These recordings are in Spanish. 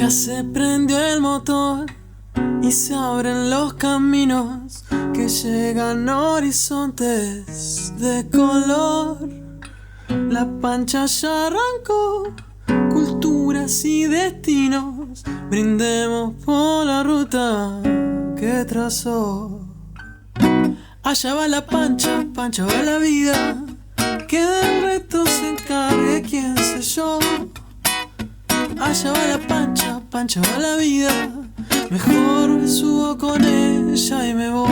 Ya se prendió el motor y se abren los caminos que llegan a horizontes de color. La pancha ya arrancó, culturas y destinos, brindemos por la ruta que trazó. Allá va la pancha, pancha va la vida, que del resto se encargue quién sé yo. Allá va la pancha, pancha va la vida, mejor me subo con ella y me voy.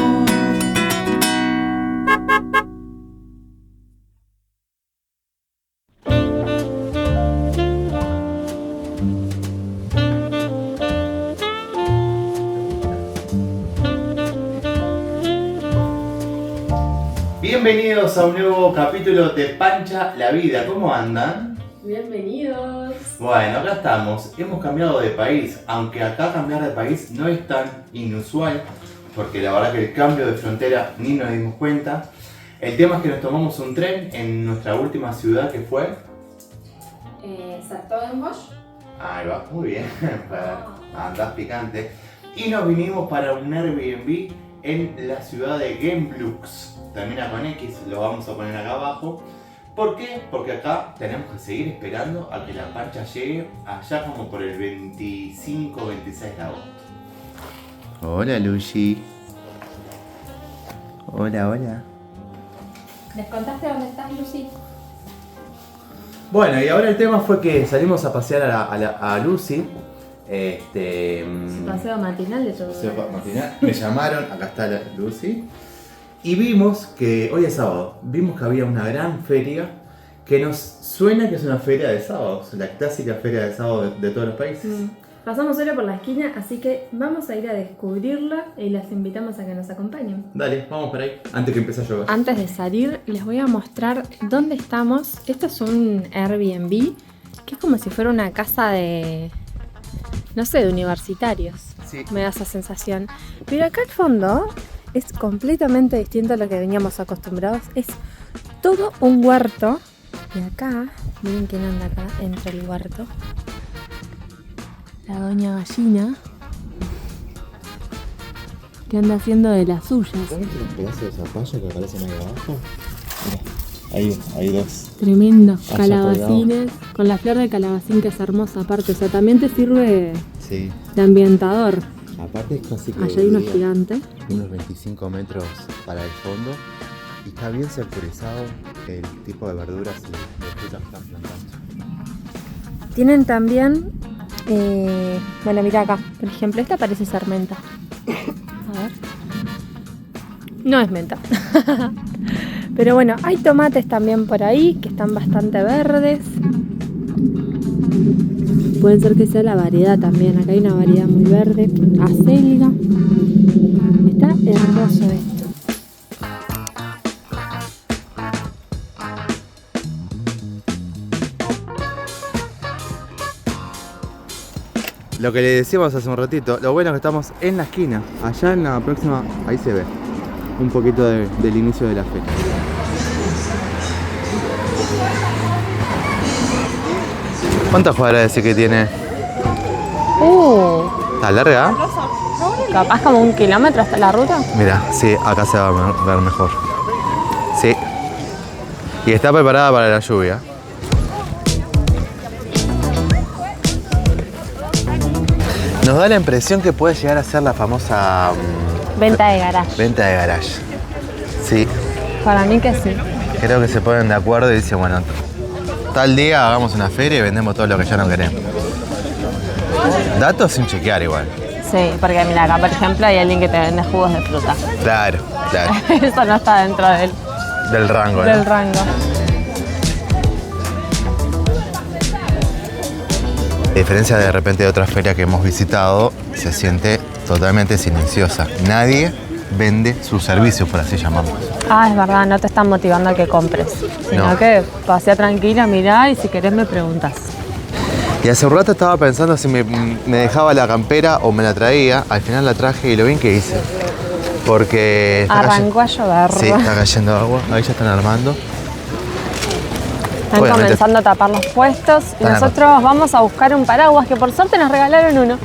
Bienvenidos a un nuevo capítulo de Pancha la Vida. ¿Cómo andan? Bienvenidos. Bueno, acá estamos. Hemos cambiado de país, aunque acá cambiar de país no es tan inusual, porque la verdad que el cambio de frontera ni nos dimos cuenta. El tema es que nos tomamos un tren en nuestra última ciudad, que fue... Sartogenbosch. Ahí va, muy bien, andás picante. Y nos vinimos para un Airbnb en la ciudad de Gembloux. Termina con X, lo vamos a poner acá abajo. ¿Por qué? Porque acá tenemos que seguir esperando a que la pancha llegue allá como por el 25-26 de agosto. Hola Lucy. Hola. ¿Les contaste dónde estás, Lucy? Bueno, y ahora el tema fue que salimos a pasear a Lucy. Paseo matinal de todo. Paseo matinal. Me llamaron, acá está Lucy. Y vimos que, hoy es sábado, vimos que había una gran feria que nos suena que es una feria de sábados, la clásica feria de sábado de todos los países. Pasamos ahora por la esquina, así que vamos a ir a descubrirla y las invitamos a que nos acompañen. Dale, vamos por ahí, antes que empiece a llover. Antes de salir, les voy a mostrar dónde estamos. Esto es un Airbnb, que es como si fuera una casa de, no sé, de universitarios. Sí. Me da esa sensación. Pero acá al fondo es completamente distinto a lo que veníamos acostumbrados. Es todo un huerto. Y acá, miren quién anda acá, entre el huerto. La doña gallina, que anda haciendo de las suyas. ¿Sabes los pedazos de zapallo que aparecen ahí abajo? Mirá, hay dos. Tremendos calabacines, con la flor de calabacín que es hermosa aparte. O sea, también te sirve Sí. de ambientador. Aparte es casi que... Allá hay unos gigantes. Unos 25 metros para el fondo. Y está bien sectorizado el tipo de verduras y de frutas que están plantando. Tienen también, bueno, mira acá, por ejemplo, esta parece ser menta. A ver. No es menta. Pero bueno, hay tomates también por ahí que están bastante verdes. Pueden ser que sea la variedad también. Acá hay una variedad muy verde. Acelga. Está hermoso esto. Lo que le decíamos hace un ratito, lo bueno es que estamos en la esquina, allá en la próxima, ahí se ve un poquito del inicio de la feria. ¿Cuántas cuadras decís que tiene? ¿Está larga? Capaz como 1 kilómetro hasta la ruta. Mira, sí, acá se va a ver mejor. Sí. Y está preparada para la lluvia. Nos da la impresión que puede llegar a ser la famosa... Venta de garage. Venta de garage. Sí. Para mí que sí. Creo que se ponen de acuerdo y dicen, bueno, tal día hagamos una feria y vendemos todo lo que ya no queremos. Datos sin chequear igual. Sí, porque mira, acá por ejemplo hay alguien que te vende jugos de fruta. Claro. Eso no está dentro Del rango, del ¿no? rango. A diferencia de repente de otras ferias que hemos visitado, se siente totalmente silenciosa. Nadie vende sus servicios, por así llamarlo. Ah, es verdad, no te están motivando a que compres, sino No. que pasea tranquila, mirá y si querés me preguntas. Y hace un rato estaba pensando si me dejaba la campera o me la traía. Al final la traje y lo bien que hice. Porque... Arrancó a llover. Sí, está cayendo agua. Ahí ya están armando. Están Obviamente. comenzando a tapar los puestos y Están nosotros vamos a buscar un paraguas que por suerte nos regalaron uno.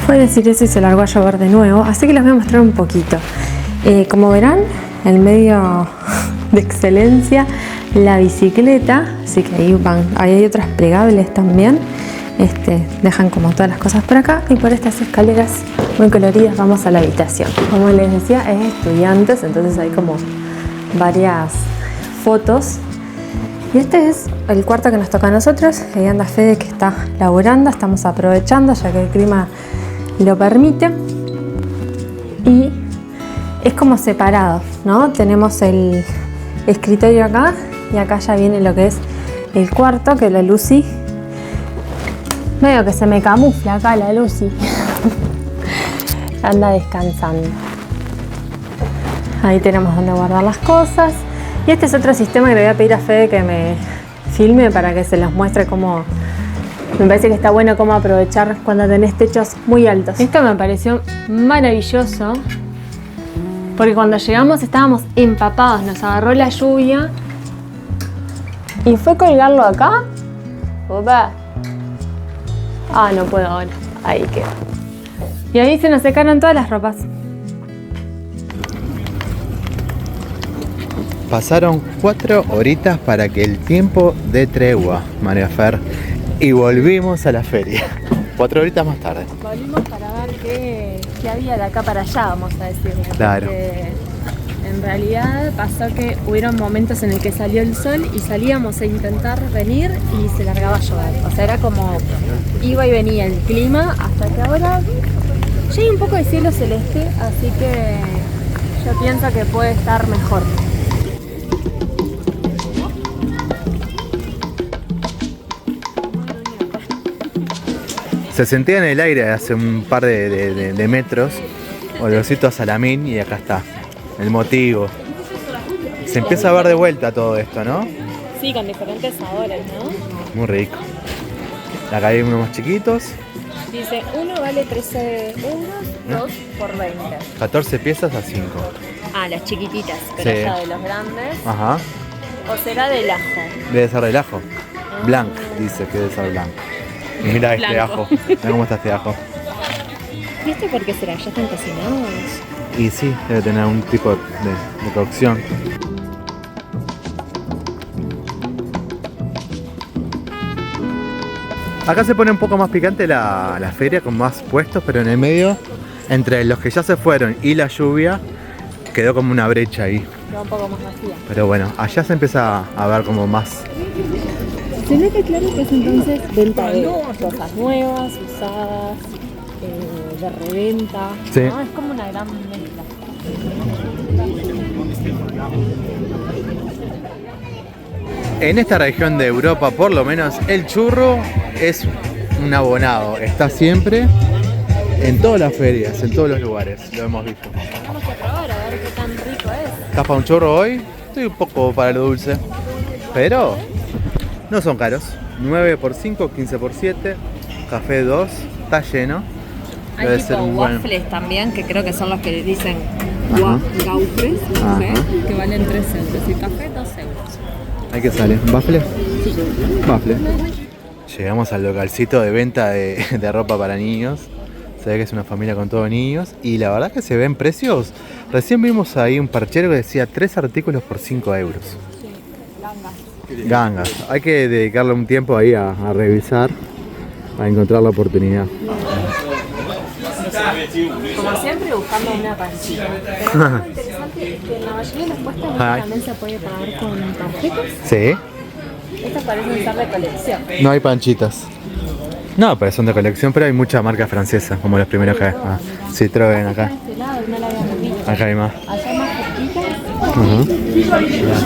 Fue decir eso y se largó a llover de nuevo, así que les voy a mostrar un poquito. Como verán, el medio de excelencia, la bicicleta, así que ahí van, ahí hay otras plegables también. Dejan como todas las cosas por acá y por estas escaleras muy coloridas vamos a la habitación. Como les decía, es estudiantes, entonces hay como varias fotos. Y este es el cuarto que nos toca a nosotros. Ahí anda Fede que está laburando, estamos aprovechando ya que el clima lo permite. Y es como separado, ¿no? Tenemos el escritorio acá y acá ya viene lo que es el cuarto, que la Lucy, medio que se me camufla acá la Lucy. Anda descansando. Ahí tenemos donde guardar las cosas. Y este es otro sistema que le voy a pedir a Fede que me filme para que se los muestre cómo. Me parece que está bueno cómo aprovechar cuando tenés techos muy altos. Esto me pareció maravilloso porque cuando llegamos estábamos empapados, nos agarró la lluvia y fue colgarlo acá. Opa. Ah, no puedo ahora. Ahí quedó. Y ahí se nos secaron todas las ropas. Pasaron 4 horitas para que el tiempo dé tregua, María Fer, y volvimos a la feria. 4 horitas más tarde. Volvimos para ver qué había de acá para allá, vamos a decirlo. Claro. Porque en realidad pasó que hubieron momentos en el que salió el sol y salíamos a intentar venir y se largaba a llover. O sea, era como iba y venía el clima hasta que ahora ya hay un poco de cielo celeste, así que yo pienso que puede estar mejor. Se sentía en el aire hace un par de metros, olorcito a salamín, y acá está, el motivo. Se empieza a ver de vuelta todo esto, ¿no? Sí, con diferentes sabores, ¿no? Muy rico. Acá hay unos más chiquitos, Dice, uno vale 13 euros, 2 por 20. 14 piezas a 5. Ah, las chiquititas, pero Sí. ya de los grandes. Ajá, ¿O será del ajo? debe ser del ajo. Blanc, dice que debe ser blanc. Y mira este Blanco. ajo, mira cómo está este ajo. ¿Y esto por qué será? ¿Ya están cocinados? Y sí, debe tener un tipo de cocción. Acá se pone un poco más picante la feria, con más puestos, pero en el medio, entre los que ya se fueron y la lluvia, quedó como una brecha ahí. Queda un poco más vacía. Pero bueno, allá se empieza a ver como más. Se nota claro que es entonces venta de cosas nuevas, usadas, de reventa. Sí. ¿No? Es como una gran mezcla. En esta región de Europa, por lo menos, el churro es un abonado. Está siempre en todas las ferias, en todos los lugares. Lo hemos visto. Vamos a probar a ver qué tan rico es. ¿Estás para un churro hoy? Estoy un poco para lo dulce. Pero no son caros. 9 por 5, 15 por 7. Café 2. Está lleno. Hay Debe tipo ser un buen. waffles también, que creo que son los que le dicen Ajá. gaufres, no sé, Ajá. que valen 3 euros. Y café 2 euros. ¿Hay que sale? ¿Bafle? Bafle. Llegamos al localcito de venta de ropa para niños. Se ve que es una familia con todos niños. Y la verdad que se ven precios. Recién vimos ahí un parchero que decía 3 artículos por 5 euros. Sí, gangas. Gangas. Hay que dedicarle un tiempo ahí a revisar, a encontrar la oportunidad. Como siempre buscando una pancita. Pero lo interesante es que en la mayoría de los puestos Ay. también se puede pagar con tarjetas. Sí. Estas parecen ser de colección. No hay panchitas. No, pero son de colección, pero hay mucha marca francesa, como los primeros que hay. Ah, Citroën acá. De este lado no la habíamos visto. Acá hay más. Allá más poquitas.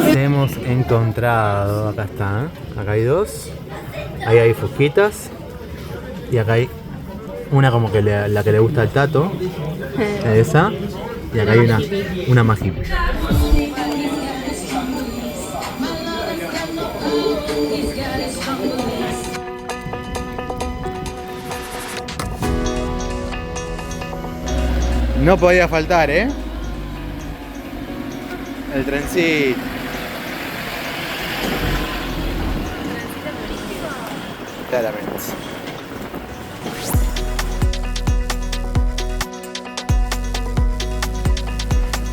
Las hemos encontrado. Acá está. Acá hay 2. Ahí hay fusquitas. Y acá hay una como que la que le gusta al Tato. Esa. Y acá hay una más hippie. No podía faltar, ¿eh? El trencito. Claramente.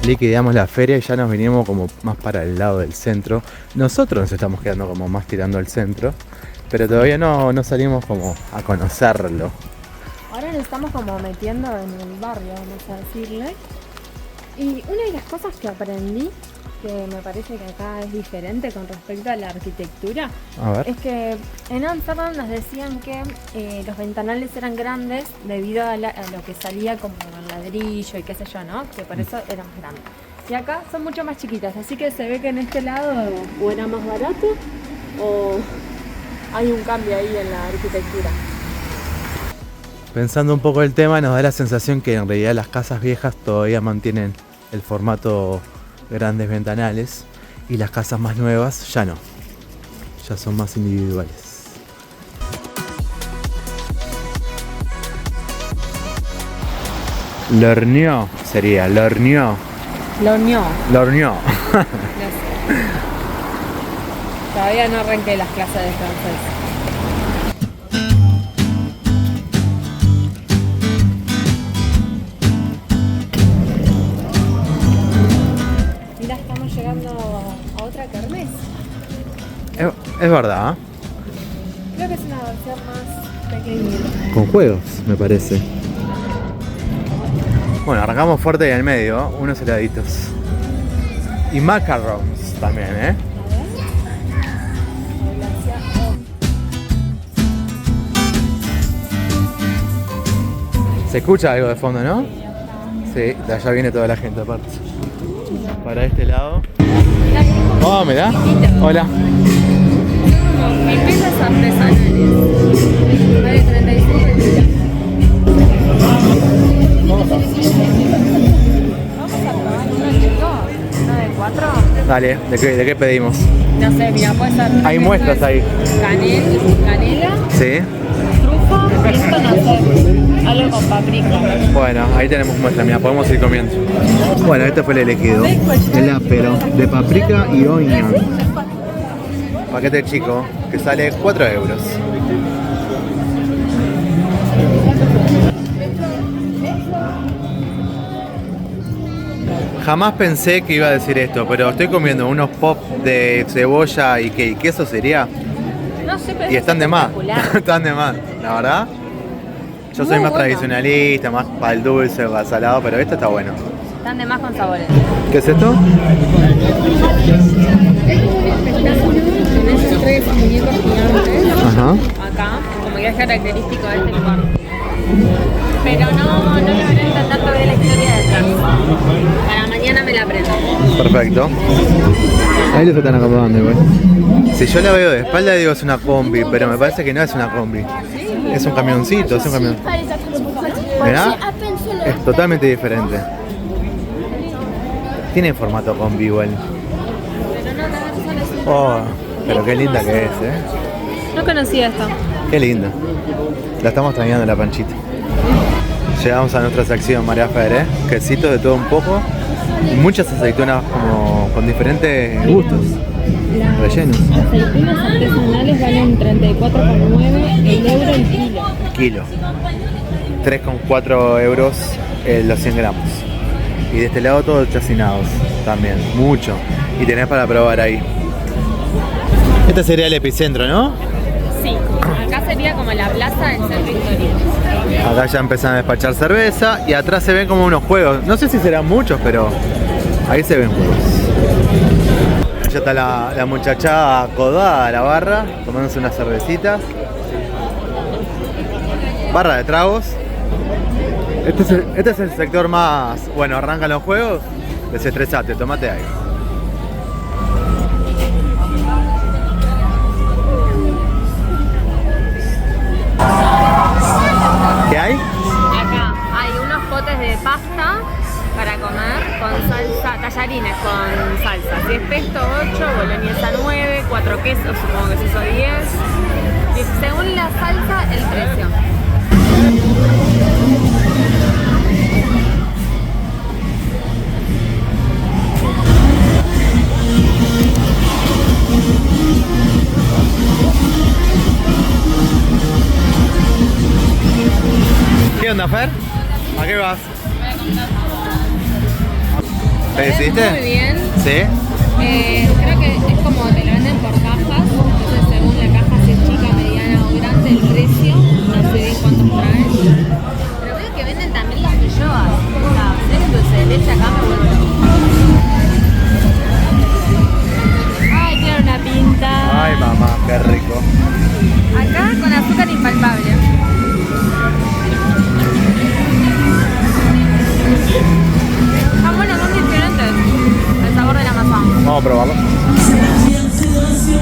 Liquidamos la feria y ya nos vinimos como más para el lado del centro. Nosotros nos estamos quedando como más tirando al centro, pero todavía no salimos como a conocerlo. Ahora nos estamos como metiendo en el barrio, vamos a decirle. Y una de las cosas que aprendí, que me parece que acá es diferente con respecto a la arquitectura, A ver. es que en Amsterdam nos decían que los ventanales eran grandes debido a lo que salía como el ladrillo y qué sé yo, ¿no? Que por eso eran más grandes. Y acá son mucho más chiquitas, así que se ve que en este lado o era más barato o hay un cambio ahí en la arquitectura. Pensando un poco el tema, nos da la sensación que en realidad las casas viejas todavía mantienen el formato grandes ventanales y las casas más nuevas ya no, ya son más individuales. Lorgnon sería, Lorgnon. Lorgnon. Lorgnon. No sé. Todavía no arranqué las clases de francés. Mira, estamos llegando a otra kermés. Es verdad, ¿eh? Creo que es una versión más pequeñita. Con juegos, me parece. Bueno, arrancamos fuerte y al medio, unos heladitos. Y macarons también, ¿eh? Se escucha algo de fondo, ¿no? Sí, de allá viene toda la gente aparte. Para este lado. Oh, mirá. Hola. Empresas artesanales. Vale 35 euros. Vamos a probar uno, chicos. Uno de 4. Dale, ¿de qué pedimos? No sé, mira, puede ser. Hay muestras ahí. Canela, Sí. trufa, y esto no sé. Algo con paprika. Bueno, ahí tenemos muestra, mira, podemos ir comiendo. Bueno, este fue el elegido. El ápero de paprika y onion. Paquete chico, que sale 4 euros. Jamás pensé que iba a decir esto, pero estoy comiendo unos pop de cebolla y queso sería. No sé, pero Y están de más. espectacular. Están de más, la verdad. Yo soy Muy más bueno. tradicionalista, más para el dulce, para el salado, pero esto está bueno. Están de más con sabores. ¿Qué es esto? Tenés esos 3 muñecos gigantes Ajá. acá, como que es característico de este lugar. Pero no logré entender todavía la historia detrás. Para mañana me la aprendo. Perfecto. Ahí los están acomodando igual. Si yo la veo de espalda digo es una combi, pero me parece que no es una combi. Es un camioncito, es un camión. ¿Verdad? Es totalmente diferente. Tiene formato combi igual. Oh, pero qué linda que es, ¿eh? No conocía esto. Qué linda. La estamos extrañando la panchita. Llegamos a nuestra sección, María Fer, ¿eh? Quesitos de todo un poco y muchas aceitunas como con diferentes gustos, rellenos. Las aceitunas artesanales valen 34,9 el euro el kilo. Kilo. 3,4 euros los 100 gramos. Y de este lado todos chacinados también, mucho. Y tenés para probar ahí. Este sería el epicentro, ¿no? Sí, acá sería como la plaza del centro histórico. Acá ya empiezan a despachar cerveza y atrás se ven como unos juegos. No sé si serán muchos, pero ahí se ven juegos. Ya está la muchachada acodada a la barra, tomándose unas cervecitas. Barra de tragos. Este es el sector más... Bueno, arrancan los juegos, desestresate, tomate algo. ¿Qué hay? Acá hay unos potes de pasta para comer con salsa, tallarines con salsa. Si es pesto 8, boloñesa 9, 4 quesos, supongo que es eso 10. Y según la salsa, el precio. onda, Fer? ¿A qué vas? ¿Te decidiste? Muy bien. ¿Sí? Creo que es como te lo venden por cajas, entonces según la caja, si es chica, mediana o grande, el precio, no sé bien cuántos traen. Pero veo que venden también las milloas. O sea, hacer un dulce de leche acá me vuelve loco. Ay, tiene una pinta. Ay, mamá, qué rico. Acá con azúcar impalpable. Están buenos, son diferentes. El sabor de la mazán. Vamos a probarlo.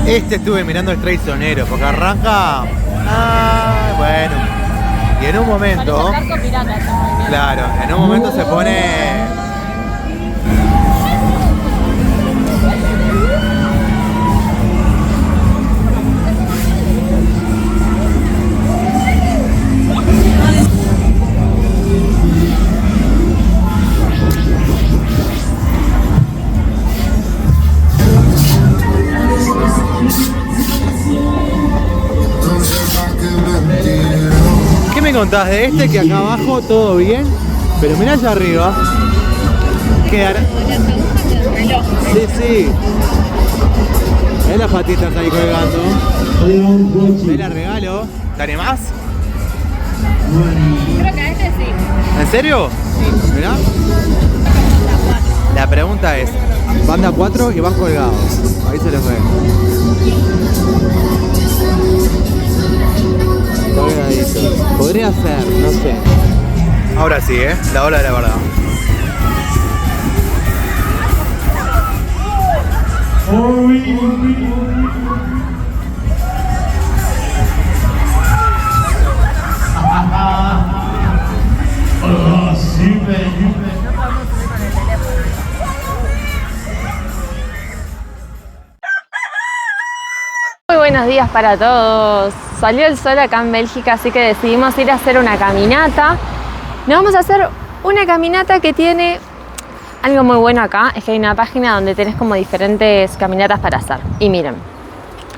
Este estuve mirando el traicionero porque arranca. Ah, bueno. Y en un momento. Parece barco pirata este movimiento. Claro, en un momento se pone. ¿Qué me contás de este? Que acá abajo todo bien, pero mirá allá arriba. Quedar. Sí, sí. Ve las patitas ahí colgando. Ve la regalo. ¿Te animás? Creo que a este sí. ¿En serio? Sí. Mirá. La pregunta es, van de a 4 y van colgados. Ahí se les ve. Colgaditos. Podría ser, no sé. Ahora sí, la hora de la verdad. Muy buenos días para todos. Salió el sol acá en Bélgica, así que decidimos ir a hacer una caminata. Nos vamos a hacer una caminata que tiene algo muy bueno acá, es que hay una página donde tenés como diferentes caminatas para hacer. Y miren,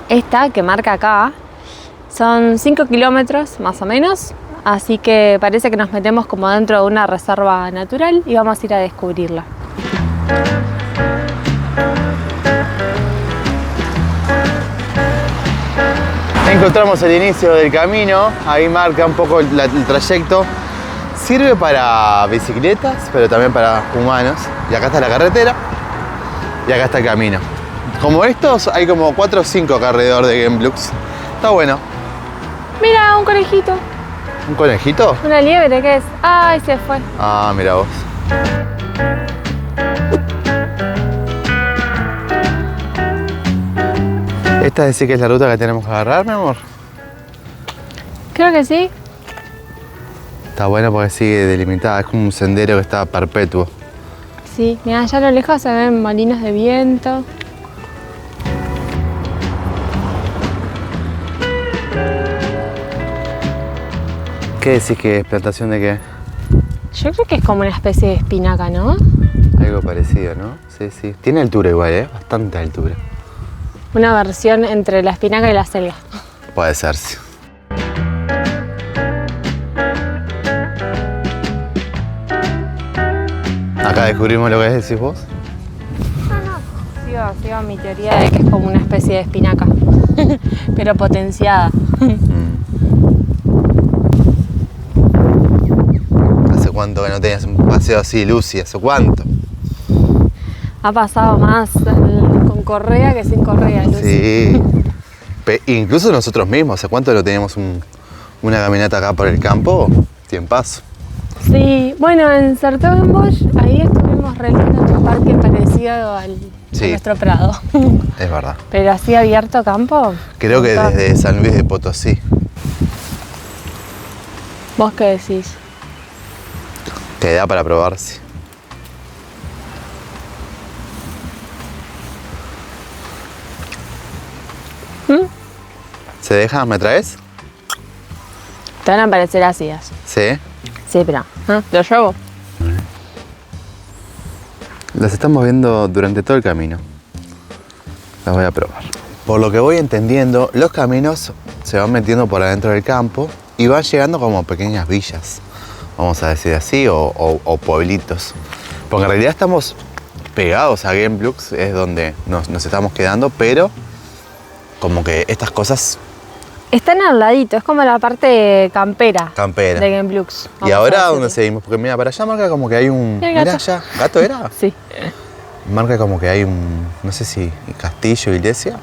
esta que marca acá son 5 kilómetros más o menos, así que parece que nos metemos como dentro de una reserva natural y vamos a ir a descubrirla. Encontramos el inicio del camino, ahí marca un poco el trayecto. Sirve para bicicletas, pero también para humanos. Y acá está la carretera y acá está el camino. Como estos, hay como 4 o 5 acá alrededor de Gembloux. Está bueno. Mira, un conejito. ¿Un conejito? Una liebre, ¿qué es? Ay, se fue. Ah, mira vos. ¿Esta decís que es la ruta que tenemos que agarrar, mi amor? Creo que sí. Está bueno porque sigue delimitada, es como un sendero que está perpetuo. Sí, mira, allá a lo lejos se ven molinos de viento. ¿Qué decís que es? ¿Plantación de qué? Yo creo que es como una especie de espinaca, ¿no? Algo parecido, ¿no? Sí, sí. Tiene altura igual, bastante altura. Una versión entre la espinaca y la selga. Puede ser, sí. Acá descubrimos lo que es, decís vos. No. Sigo mi teoría de que es como una especie de espinaca, pero potenciada. ¿Hace cuánto que no tenías un paseo así, Lucy? ¿Hace cuánto? Ha pasado más con correa que sin correa, Lucy. Sí. Incluso nosotros mismos, ¿hace cuánto no teníamos una caminata acá por el campo? Tiempazo. Sí, bueno, en Sertogenbosch, ahí estuvimos re lindo, otro parque parecido a nuestro Prado. Es verdad. Pero así abierto campo. Creo que desde San Luis de Potosí. ¿Vos qué decís? Que da para probarse. ¿Se deja? ¿Me traes? Te van a parecer ácidas. Sí. Sí, pero lo llevo. Las estamos viendo durante todo el camino. Las voy a probar. Por lo que voy entendiendo, los caminos se van metiendo por adentro del campo y van llegando como pequeñas villas. vamos a decir así, o pueblitos. Porque en realidad estamos pegados a Gameblux, es donde nos estamos quedando, pero como que estas cosas... Están al ladito, es como la parte campera Campera. de Gameblux. ¿Y ahora dónde seguimos? Porque mira, para allá marca como que hay un... El gato. Mirá allá, ¿gato era? Sí. Marca como que hay un, no sé si castillo, iglesia.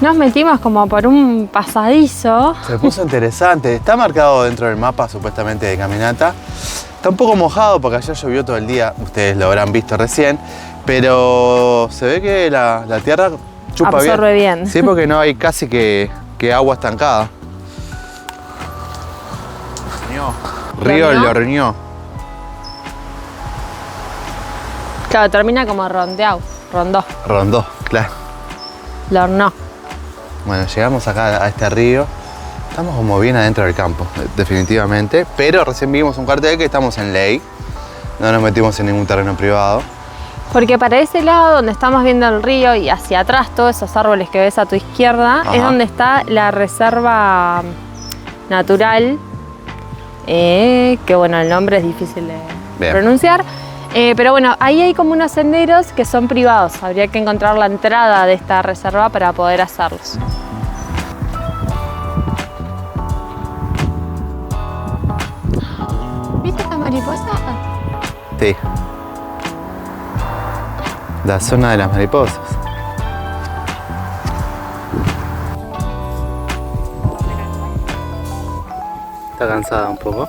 Nos metimos como por un pasadizo. Se puso interesante. Está marcado dentro del mapa supuestamente de caminata. Está un poco mojado porque ayer llovió todo el día. Ustedes lo habrán visto recién. Pero se ve que la tierra chupa Absorbe bien. Sí, porque no hay casi que agua estancada. Río Lorñó. Claro, termina como Rondó. Rondó, claro. Lornó. Bueno, llegamos acá a este río. Estamos como bien adentro del campo, definitivamente. Pero recién vimos un cartel que estamos en ley. No nos metimos en ningún terreno privado. Porque para ese lado donde estamos viendo el río y hacia atrás todos esos árboles que ves a tu izquierda, Ajá. es donde está la reserva natural, que bueno, el nombre es difícil de Bien. pronunciar. Pero bueno, ahí hay como unos senderos que son privados. Habría que encontrar la entrada de esta reserva para poder hacerlos. ¿Viste esta mariposa? Sí. La zona de las mariposas. Está cansada un poco.